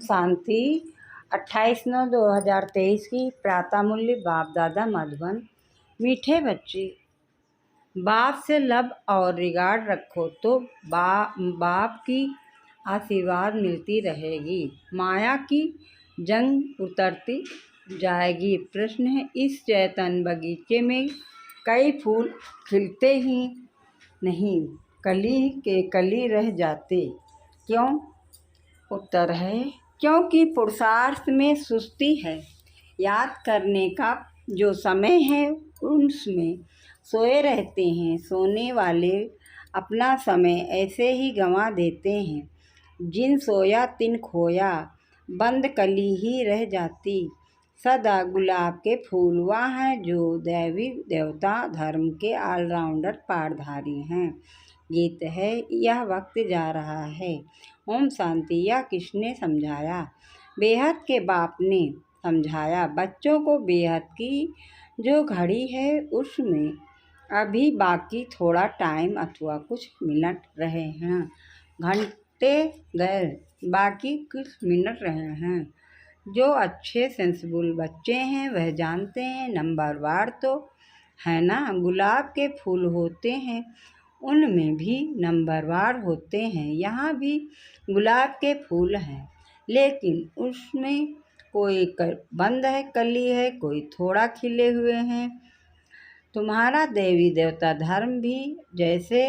शांति 28/9/2023 की प्रातः मूल्य बाप दादा मधुबन। मीठे बच्चे, बाप से लब और रिगार्ड रखो तो बाप की आशीर्वाद मिलती रहेगी। माया की जंग उतरती जाएगी। प्रश्न है, इस चैतन्य बगीचे में कई फूल खिलते ही नहीं, कली के कली रह जाते क्यों? उत्तर है, क्योंकि पुरुषार्थ में सुस्ती है। याद करने का जो समय है उसमें सोए रहते हैं। सोने वाले अपना समय ऐसे ही गंवा देते हैं। जिन सोया तिन खोया, बंद कली ही रह जाती। सदा गुलाब के फूल वह हैं जो देवी देवता धर्म के ऑलराउंडर पारधारी हैं। गीत है, यह वक्त जा रहा है। ओम शांति। यह किसने समझाया? बेहद के बाप ने समझाया। बच्चों को बेहद की जो घड़ी है उसमें अभी बाकी थोड़ा टाइम अथवा कुछ मिनट रहे हैं। घंटे गए, बाकी कुछ मिनट रहे हैं। जो अच्छे सेंसिबल बच्चे हैं वह जानते हैं नंबरवार तो है ना। गुलाब के फूल होते हैं, उनमें भी नंबरवार होते हैं। यहाँ भी गुलाब के फूल हैं, लेकिन उसमें कोई बंद है कली है, कोई थोड़ा खिले हुए हैं। तुम्हारा देवी देवता धर्म भी जैसे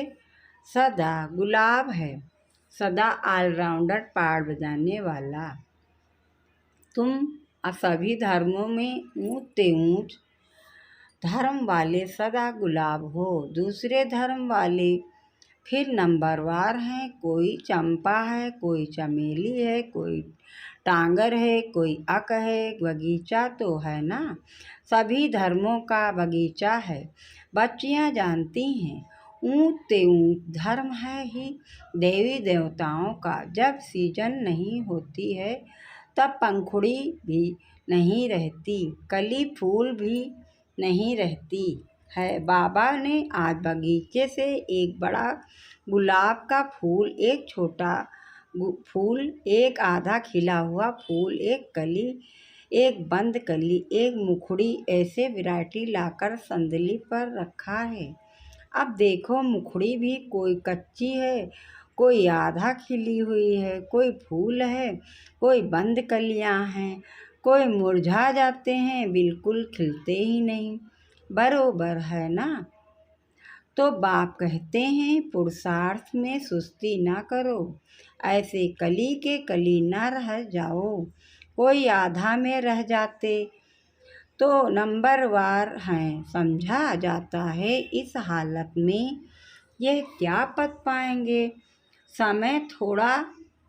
सदा गुलाब है, सदा ऑलराउंडर पार बजाने वाला। तुम सभी धर्मों में ऊंच से ऊंच धर्म वाले सदा गुलाब हो। दूसरे धर्म वाले फिर नंबरवार हैं। कोई चंपा है, कोई चमेली है, कोई टांगर है, कोई अक है। बगीचा तो है ना, सभी धर्मों का बगीचा है। बच्चियां जानती हैं ऊंच से ऊंच धर्म है ही देवी देवताओं का। जब सीजन नहीं होती है तब पंखुड़ी भी नहीं रहती, कली फूल भी नहीं रहती है। बाबा ने आज बगीचे से एक बड़ा गुलाब का फूल, एक छोटा फूल, एक आधा खिला हुआ फूल, एक कली, एक बंद कली, एक मुखड़ी, ऐसे वैरायटी लाकर संदली पर रखा है। अब देखो, मुखड़ी भी कोई कच्ची है, कोई आधा खिली हुई है, कोई फूल है, कोई बंद कलियां हैं, कोई मुरझा जाते हैं, बिल्कुल खिलते ही नहीं। बरोबर है ना। तो बाप कहते हैं पुरुषार्थ में सुस्ती ना करो, ऐसे कली के कली ना रह जाओ। कोई आधा में रह जाते तो नंबरवार हैं समझा जाता है। इस हालत में यह क्या पद पाएंगे? समय थोड़ा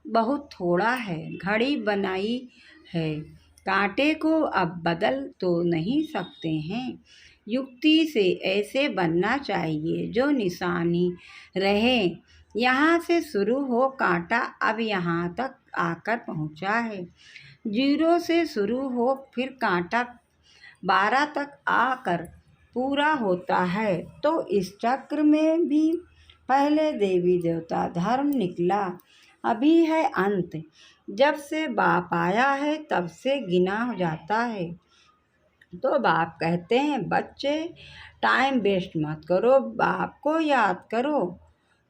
बहुत थोड़ा है, घड़ी बनाई है, कांटे को अब बदल तो नहीं सकते हैं। युक्ति से ऐसे बनना चाहिए जो निशानी रहे। यहाँ से शुरू हो कांटा, अब यहाँ तक आकर पहुँचा है। 0 से शुरू हो, फिर कांटा 12 तक आकर पूरा होता है। तो इस चक्र में भी पहले देवी देवता धर्म निकला, अभी है अंत। जब से बाप आया है तब से गिना हो जाता है। तो बाप कहते हैं बच्चे टाइम वेस्ट मत करो, बाप को याद करो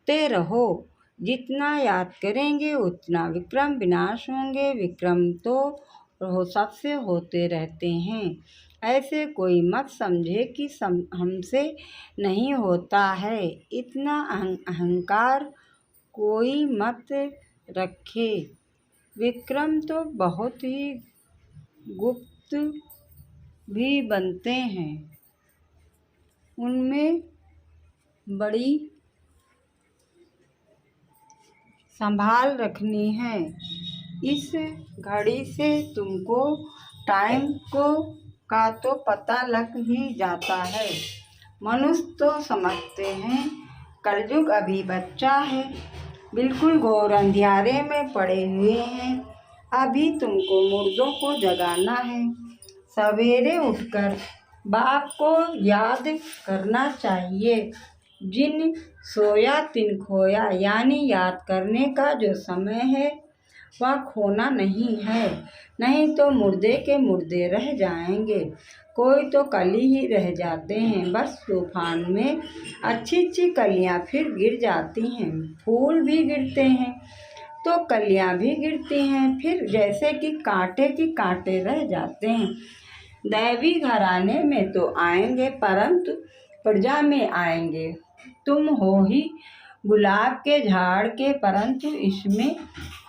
ते रहो। जितना याद करेंगे उतना विक्रम विनाश होंगे। विक्रम तो सबसे होते रहते हैं। ऐसे कोई मत समझे कि हमसे नहीं होता है। इतना अहंकार कोई मत रखे। विक्रम तो बहुत ही गुप्त भी बनते हैं, उनमें बड़ी संभाल रखनी है। इस घड़ी से तुमको टाइम का तो पता लग ही जाता है। मनुष्य तो समझते हैं कलयुग अभी बच्चा है, बिल्कुल घोर अंधियारे में पड़े हुए हैं। अभी तुमको मुर्दों को जगाना है। सवेरे उठकर बाप को याद करना चाहिए। जिन सोया तिन खोया, यानी याद करने का जो समय है वह खोना नहीं है, नहीं तो मुर्दे के मुर्दे रह जाएंगे। कोई तो कली ही रह जाते हैं, बस तूफान में अच्छी अच्छी कलियां फिर गिर जाती हैं। फूल भी गिरते हैं तो कलियां भी गिरती हैं, फिर जैसे कि कांटे की कांटे रह जाते हैं। दैवी घराने में तो आएंगे, परंतु प्रजा में आएंगे। तुम हो ही गुलाब के झाड़ के, परंतु इसमें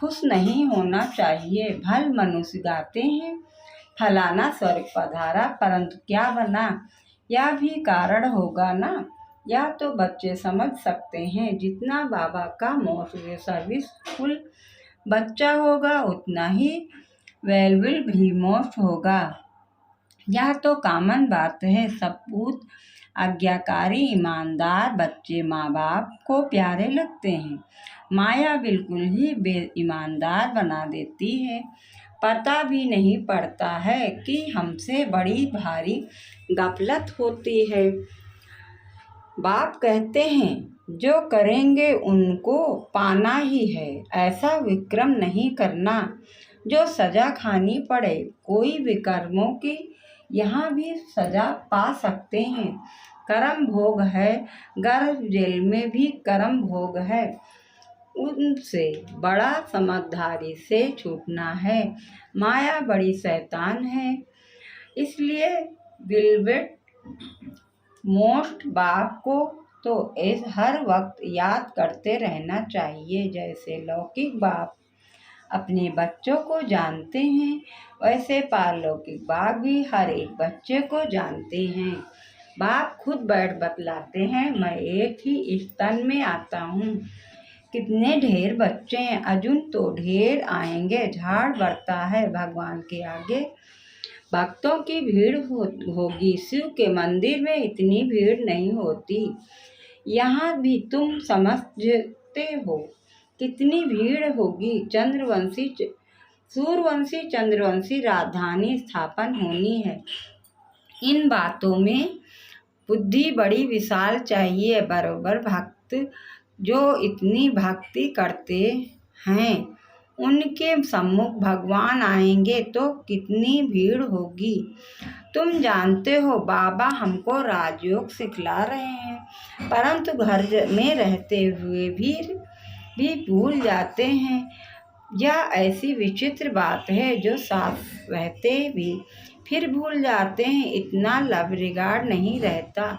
खुश नहीं होना चाहिए। भल मनुष्य गाते हैं फलाना स्वर्ग पधारा, परंतु क्या बना यह भी कारण होगा ना। या तो बच्चे समझ सकते हैं, जितना बाबा का मोस्ट सर्विसफुल बच्चा होगा उतना ही वैल्यूएबल भी मोस्ट होगा। यह तो कॉमन बात है। सपूत आज्ञाकारी ईमानदार बच्चे माँ बाप को प्यारे लगते हैं। माया बिल्कुल ही बेईमानदार बना देती है। पता भी नहीं पड़ता है कि हमसे बड़ी भारी गफलत होती है। बाप कहते हैं जो करेंगे उनको पाना ही है, ऐसा विक्रम नहीं करना जो सजा खानी पड़े। कोई विक्रमों की यहाँ भी सजा पा सकते हैं। कर्म भोग है, गर्भ जेल में भी कर्म भोग है। उनसे बड़ा समझदारी से छूटना है। माया बड़ी शैतान है, इसलिए बिलवेट मोस्ट बाप को तो हर वक्त याद करते रहना चाहिए। जैसे लौकिक बाप अपने बच्चों को जानते हैं, वैसे पारलौकिक बाप भी हर एक बच्चे को जानते हैं। बाप खुद बैठ बतलाते हैं, मैं एक ही स्तन में आता हूँ। कितने ढेर बच्चे हैं, अजुन तो ढेर आएंगे। झाड़ बढ़ता है भगवान के आगे, भक्तों की भीड़ होगी। शिव के मंदिर में इतनी भीड़ नहीं होती, यहाँ भी तुम समझते हो कितनी भीड़ होगी। सूर्यवंशी चंद्रवंशी राजधानी स्थापन होनी है। इन बातों में बुद्धि बड़ी विशाल चाहिए। बरोबर भक्त जो इतनी भक्ति करते हैं उनके सम्मुख भगवान आएंगे तो कितनी भीड़ होगी। तुम जानते हो बाबा हमको राजयोग सिखला रहे हैं, परंतु घर में रहते हुए भी भूल जाते हैं। यह ऐसी विचित्र बात है जो साथ रहते भी फिर भूल जाते हैं। इतना लव रिगार्ड नहीं रहता।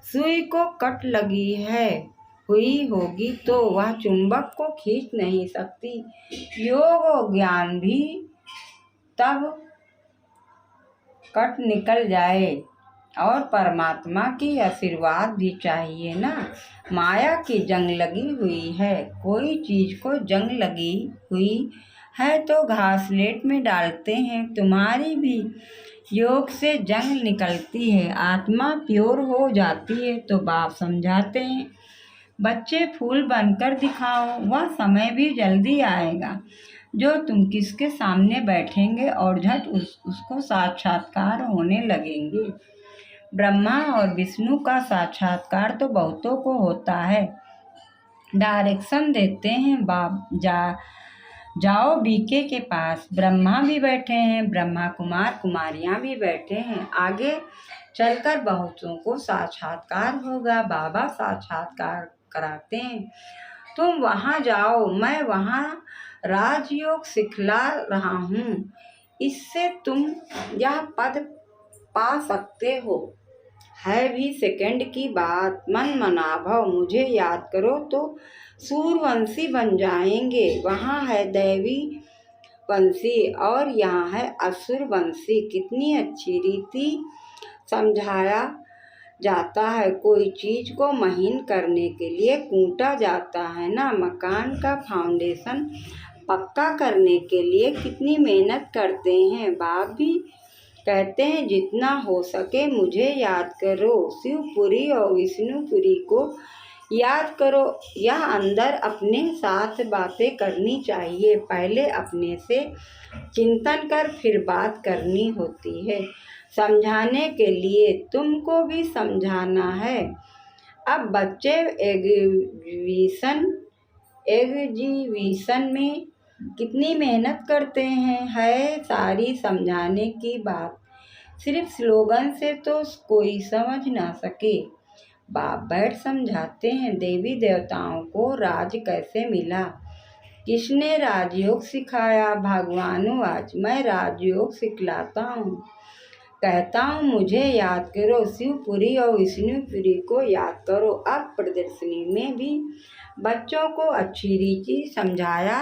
सुई को कट लगी है हुई होगी तो वह चुंबक को खींच नहीं सकती। योग और ज्ञान भी तब कट निकल जाए और परमात्मा की आशीर्वाद भी चाहिए ना। माया की जंग लगी हुई है। कोई चीज को जंग लगी हुई है तो घासलेट में डालते हैं। तुम्हारी भी योग से जंग निकलती है, आत्मा प्योर हो जाती है तो बाप समझाते हैं बच्चे फूल बनकर दिखाओ। वह समय भी जल्दी आएगा जो तुम किसके सामने बैठेंगे और झट उसको साक्षात्कार होने लगेंगे। ब्रह्मा और विष्णु का साक्षात्कार तो बहुतों को होता है। डायरेक्शन देते हैं बाप, जाओ बीके के पास। ब्रह्मा भी बैठे हैं, ब्रह्मा कुमार कुमारियां भी बैठे हैं। आगे चलकर बहुतों को साक्षात्कार होगा। बाबा साक्षात्कार कराते हैं। तुम वहाँ जाओ, मैं वहाँ राजयोग सिखला रहा हूँ। इससे तुम यह पद पा सकते हो। है भी सेकंड की बात। मन मनाभव मुझे याद करो तो सूर्यवंशी बन जाएंगे। वहाँ है दैवी वंशी और यहाँ है असुर वंशी। कितनी अच्छी रीति समझाया जाता है। कोई चीज को महीन करने के लिए कूटा जाता है ना। मकान का फाउंडेशन पक्का करने के लिए कितनी मेहनत करते हैं। बाप भी कहते हैं जितना हो सके मुझे याद करो। शिवपुरी और विष्णुपुरी को याद करो। यह अंदर अपने साथ बातें करनी चाहिए। पहले अपने से चिंतन कर फिर बात करनी होती है। समझाने के लिए तुमको भी समझाना है। अब बच्चे एग्जीबिशन में कितनी मेहनत करते हैं, है सारी समझाने की बात। सिर्फ स्लोगन से तो कोई समझ ना सके। बाप बैठ समझाते हैं, देवी देवताओं को राज कैसे मिला, किसने राजयोग सिखाया। भगवानो आज मैं राजयोग सिखलाता हूँ, कहता हूँ मुझे याद करो। शिवपुरी और विष्णुपुरी को याद करो। अब प्रदर्शनी में भी बच्चों को अच्छी रीति समझाया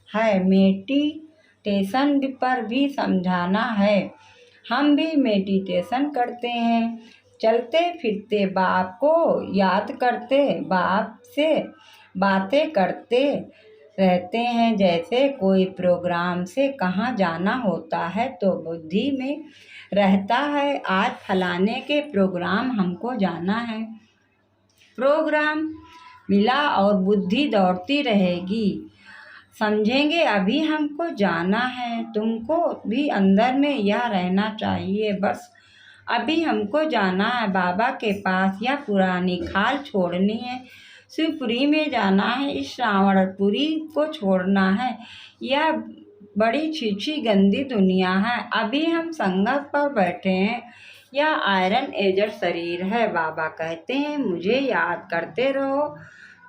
है, मेडिटेशन पर भी समझाना है। हम भी मेडिटेशन करते हैं, चलते फिरते बाप को याद करते, बाप से बातें करते रहते हैं। जैसे कोई प्रोग्राम से कहाँ जाना होता है तो बुद्धि में रहता है, आज फलाने के प्रोग्राम हमको जाना है। प्रोग्राम मिला और बुद्धि दौड़ती रहेगी, समझेंगे अभी हमको जाना है। तुमको भी अंदर में यह रहना चाहिए, बस अभी हमको जाना है बाबा के पास, या पुरानी खाल छोड़नी है। शिवपुरी में जाना है, इस श्रावणपुरी को छोड़ना है। यह बड़ी छीछी गंदी दुनिया है। अभी हम संगत पर बैठे हैं, यह आयरन एजर शरीर है। बाबा कहते हैं मुझे याद करते रहो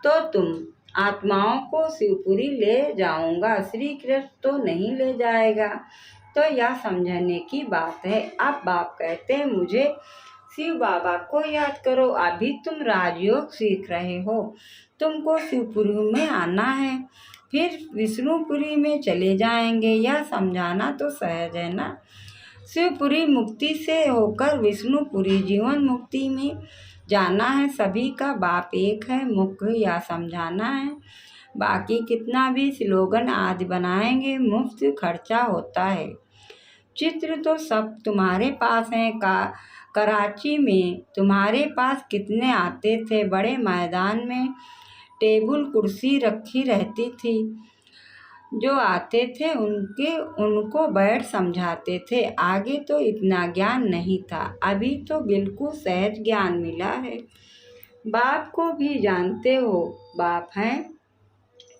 तो तुम आत्माओं को शिवपुरी ले जाऊंगा, श्री कृष्ण तो नहीं ले जाएगा। तो यह समझने की बात है। अब बाप कहते हैं मुझे शिव बाबा को याद करो। अभी तुम राजयोग सीख रहे हो, तुमको शिवपुरी में आना है, फिर विष्णुपुरी में चले जाएंगे। यह समझाना तो सहज है ना। शिवपुरी मुक्ति से होकर विष्णुपुरी जीवन मुक्ति में जाना है। सभी का बाप एक है, मुख्य या समझाना है। बाकी कितना भी स्लोगन आदि बनाएंगे, मुफ्त खर्चा होता है। चित्र तो सब तुम्हारे पास हैं। कराची में तुम्हारे पास कितने आते थे, बड़े मैदान में टेबल कुर्सी रखी रहती थी, जो आते थे उनको बैठ समझाते थे। आगे तो इतना ज्ञान नहीं था, अभी तो बिल्कुल सहज ज्ञान मिला है। बाप को भी जानते हो, बाप हैं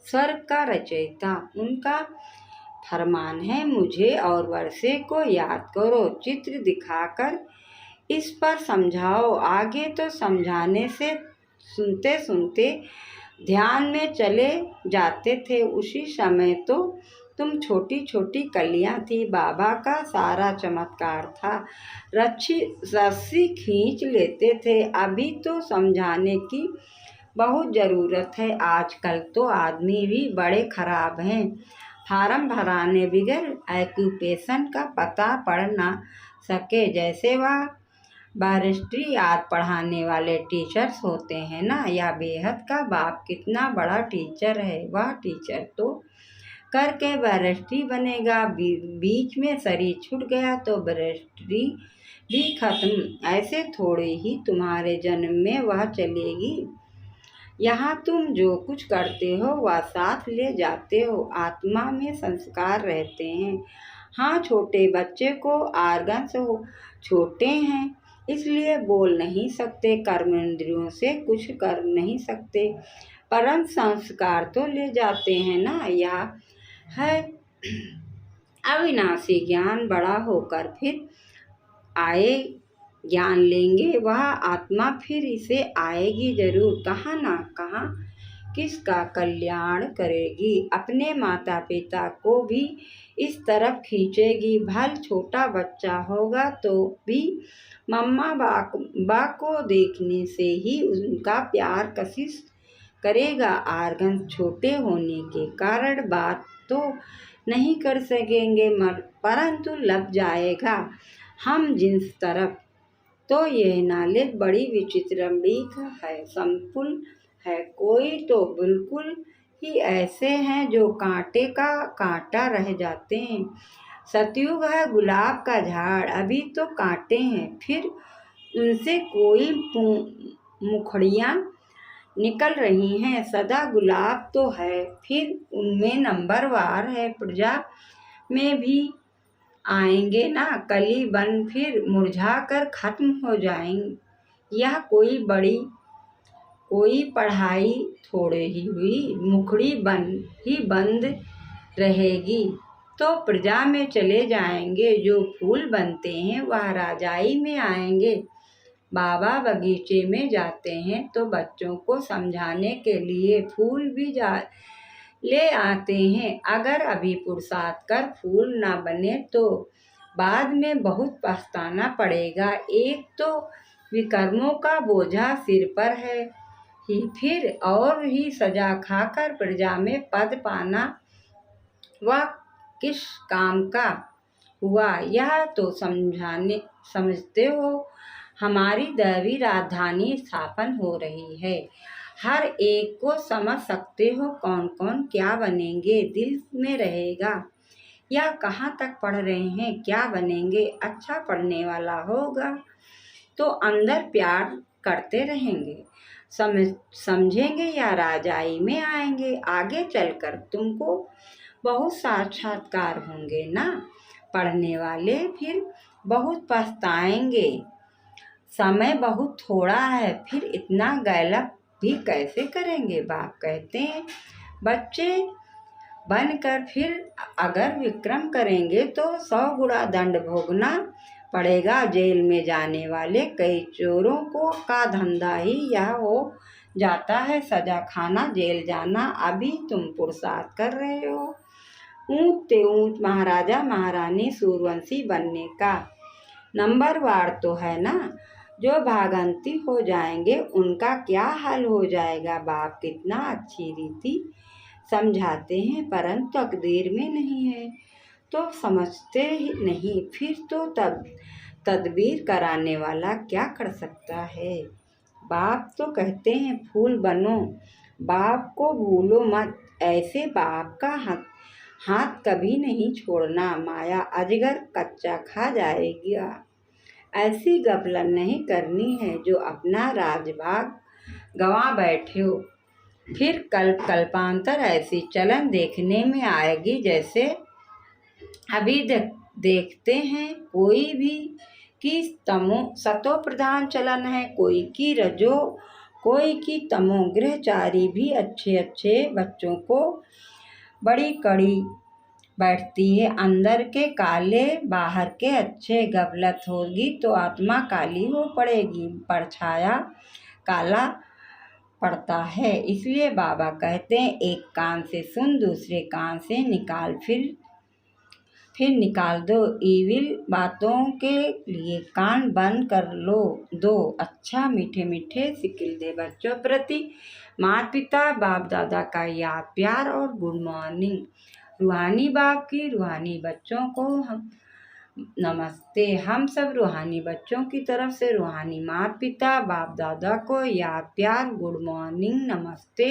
स्वर्ग का रचयिता, उनका फरमान है मुझे और वर्षे को याद करो, चित्र दिखाकर इस पर समझाओ। आगे तो समझाने से सुनते सुनते ध्यान में चले जाते थे। उसी समय तो तुम छोटी छोटी कलियां थी, बाबा का सारा चमत्कार था, रस्सी खींच लेते थे। अभी तो समझाने की बहुत ज़रूरत है। आजकल तो आदमी भी बड़े खराब हैं, फार्म भराने बगैर ऑक्यूपेशन का पता पढ़ ना सके। जैसे वह बारिस्ट्री आदि पढ़ाने वाले टीचर्स होते हैं ना। या बेहद का बाप कितना बड़ा टीचर है, वह टीचर तो करके बारिस्ट्री बनेगा, बीच में शरीर छूट गया तो बारिस्ट्री भी खत्म। ऐसे थोड़े ही तुम्हारे जन्म में वह चलेगी। यहाँ तुम जो कुछ करते हो वह साथ ले जाते हो, आत्मा में संस्कार रहते हैं। हाँ, छोटे बच्चे को आर्गन्स हो, छोटे हैं इसलिए बोल नहीं सकते, कर्म इंद्रियों से कुछ कर नहीं सकते, परंतु संस्कार तो ले जाते हैं ना। यह है अविनाशी ज्ञान। बड़ा होकर फिर आए ज्ञान लेंगे, वह आत्मा फिर इसे आएगी जरूर, कहाँ ना कहाँ किसका कल्याण करेगी, अपने माता पिता को भी इस तरफ खींचेगी। भल छोटा बच्चा होगा तो भी मम्मा बा को देखने से ही उनका प्यार कशिश करेगा। आर्गन छोटे होने के कारण बात तो नहीं कर सकेंगे, परंतु लग जाएगा हम जिस तरफ। तो यह नॉलेज बड़ी विचित्र है, संपूर्ण है। कोई तो बिल्कुल ही ऐसे हैं जो कांटे का कांटा रह जाते हैं। सतयुग है गुलाब का झाड़, अभी तो कांटे हैं, फिर उनसे कोई मुखड़ियाँ निकल रही हैं। सदा गुलाब तो है, फिर उनमें नंबरवार है। प्रजा में भी आएंगे ना कली बन, फिर मुरझा कर खत्म हो जाएंगे। यह कोई पढ़ाई थोड़े ही हुई, मुखड़ी बन ही बंद रहेगी तो प्रजा में चले जाएंगे, जो फूल बनते हैं वह राजाई में आएंगे। बाबा बगीचे में जाते हैं तो बच्चों को समझाने के लिए फूल भी ले आते हैं। अगर अभी पुरुषार्थ कर फूल ना बने तो बाद में बहुत पछताना पड़ेगा। एक तो विकर्मों का बोझा सिर पर है ही, फिर और ही सजा खाकर प्रजा में पद पाना वह किस काम का हुआ। यह तो समझते हो हमारी दैवी राजधानी स्थापन हो रही है। हर एक को समझ सकते हो कौन कौन क्या बनेंगे, दिल में रहेगा। या कहाँ तक पढ़ रहे हैं, क्या बनेंगे? अच्छा पढ़ने वाला होगा तो अंदर प्यार करते रहेंगे, समझेंगे या राजाई में आएंगे। आगे चलकर तुमको बहुत साक्षात्कार होंगे ना। पढ़ने वाले फिर बहुत पछताएंगे। समय बहुत थोड़ा है, फिर इतना गैलप भी कैसे करेंगे। बाप कहते हैं बच्चे बनकर फिर अगर विक्रम करेंगे तो 100 गुना दंड भोगना पड़ेगा। जेल में जाने वाले कई चोरों का धंधा ही यह हो जाता है, सजा खाना, जेल जाना। अभी तुम पुरुषार्थ कर रहे हो ऊंट ते ऊंट महाराजा महारानी सूर्यवंशी बनने का। नंबरवार तो है ना, जो भागंती हो जाएंगे उनका क्या हाल हो जाएगा। बाप कितना अच्छी रीति समझाते हैं, परंतु तकदीर में नहीं है तो समझते ही नहीं। फिर तो तब तदबीर कराने वाला क्या कर सकता है। बाप तो कहते हैं फूल बनो, बाप को भूलो मत। ऐसे बाप का हाथ कभी नहीं छोड़ना, माया अजगर कच्चा खा जाएगा। ऐसी गफलत नहीं करनी है जो अपना राजभाग गंवा बैठे हो। फिर कल्पांतर ऐसी चलन देखने में आएगी जैसे अभी देखते हैं। कोई भी की सतो प्रधान चलन है, कोई की रजो, कोई की तमो। गृहचारी भी अच्छे अच्छे बच्चों को बड़ी कड़ी बैठती है। अंदर के काले बाहर के अच्छे। गफलत होगी तो आत्मा काली हो पड़ेगी, परछाया काला पड़ता है। इसलिए बाबा कहते हैं एक कान से सुन, दूसरे कान से निकाल, फिर निकाल दो। ईविल बातों के लिए कान बंद कर लो दो। अच्छा मीठे मीठे सिकिल दे बच्चों प्रति माता पिता बाप दादा का याद प्यार और गुड मॉर्निंग। रूहानी बाप की रूहानी बच्चों को हम नमस्ते। हम सब रूहानी बच्चों की तरफ से रूहानी माता पिता बाप दादा को याद प्यार गुड मॉर्निंग, नमस्ते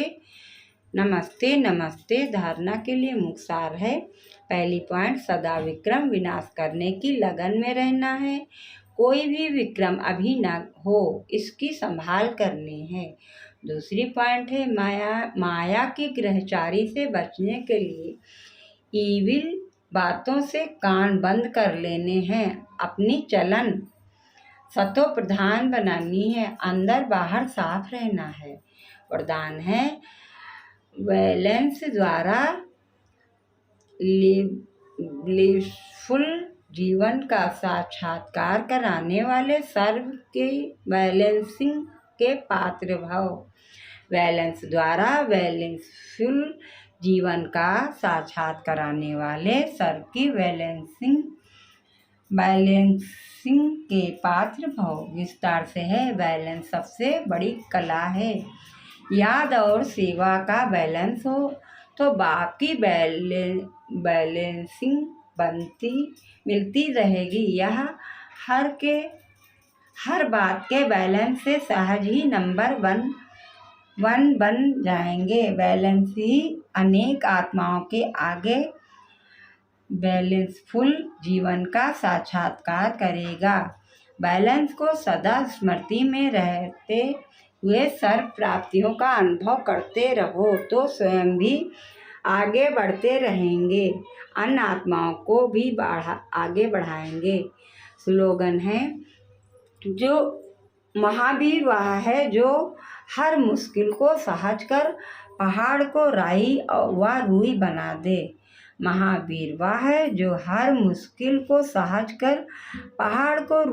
नमस्ते नमस्ते। धारणा के लिए मुख्तार है। पहली पॉइंट, सदा विक्रम विनाश करने की लगन में रहना है। कोई भी विक्रम अभी न हो इसकी संभाल करनी है। दूसरी पॉइंट है माया की ग्रहचारी से बचने के लिए ईविल बातों से कान बंद कर लेने हैं। अपनी चलन सतो प्रधान बनानी है, अंदर बाहर साफ रहना है। वरदान है बैलेंस द्वारा ब्लिसफुल जीवन का साक्षात्कार कराने वाले सर्व के बैलेंसिंग के पात्र भाव। बैलेंस द्वारा बैलेंसफुल जीवन का साक्षात कराने वाले सर्व की बैलेंसिंग के पात्र भाव। विस्तार से है बैलेंस सबसे बड़ी कला है। याद और सेवा का बैलेंस हो तो बाप की बैलेंसिंग मिलती रहेगी। यह हर बात के बैलेंस से सहज ही नंबर वन बन जाएंगे। बैलेंस ही अनेक आत्माओं के आगे बैलेंसफुल जीवन का साक्षात्कार करेगा। बैलेंस को सदा स्मृति में रहते हुए सर्व प्राप्तियों का अनुभव करते रहो तो स्वयं भी आगे बढ़ते रहेंगे, अन्य आत्माओं को भी आगे बढ़ाएंगे। स्लोगन है जो महावीर वह है जो हर मुश्किल को सहज कर पहाड़ को राई व रूई बना दे। महावीर वह है जो हर मुश्किल को सहज कर पहाड़ को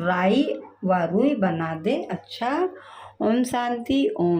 राई व रुई बना दे। अच्छा, ओम शांति ओम।